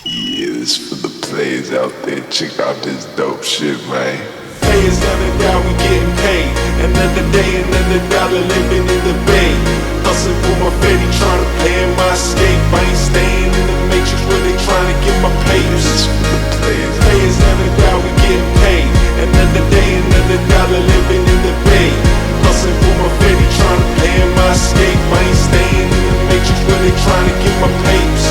Yeah, this for the players out there. Check out this dope shit, man. Players never die, we getting paid. Another day, another dollar living in the bay. Hustling for my fetty, trying to plan my escape. I ain't staying in the matrix, really trying to get my papers. This for the players. Players never die, we getting paid. Another day, another dollar living in the bay. Hustling for my fetty, trying to plan my escape. I ain't staying in the matrix, really trying to get my papers.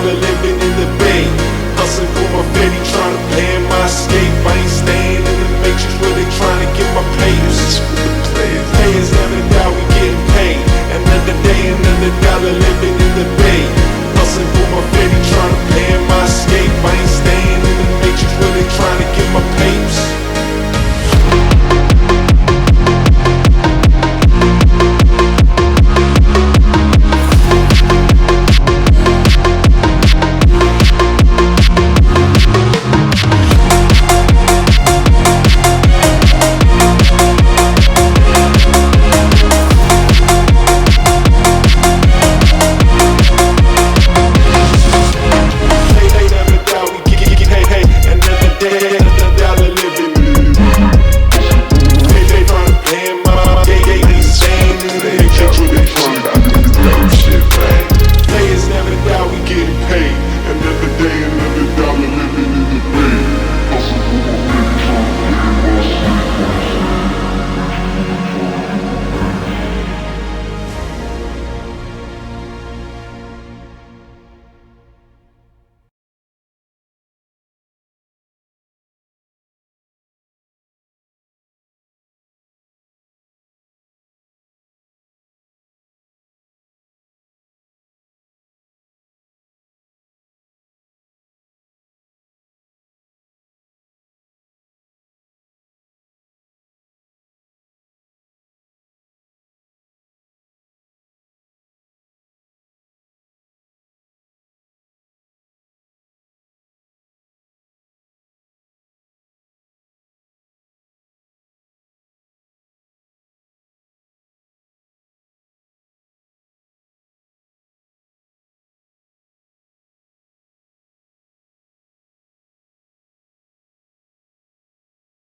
Living in the bay, hustling for my fetty, trying to plan my escape. I ain't staying in the matrix, really trying to get my papers. Players never die, we getting paid. Another day, another dollar, living in the bay, hustling for my fetty, trying to plan my escape. I ain't staying in the matrix, really trying to get my papers. Yeah.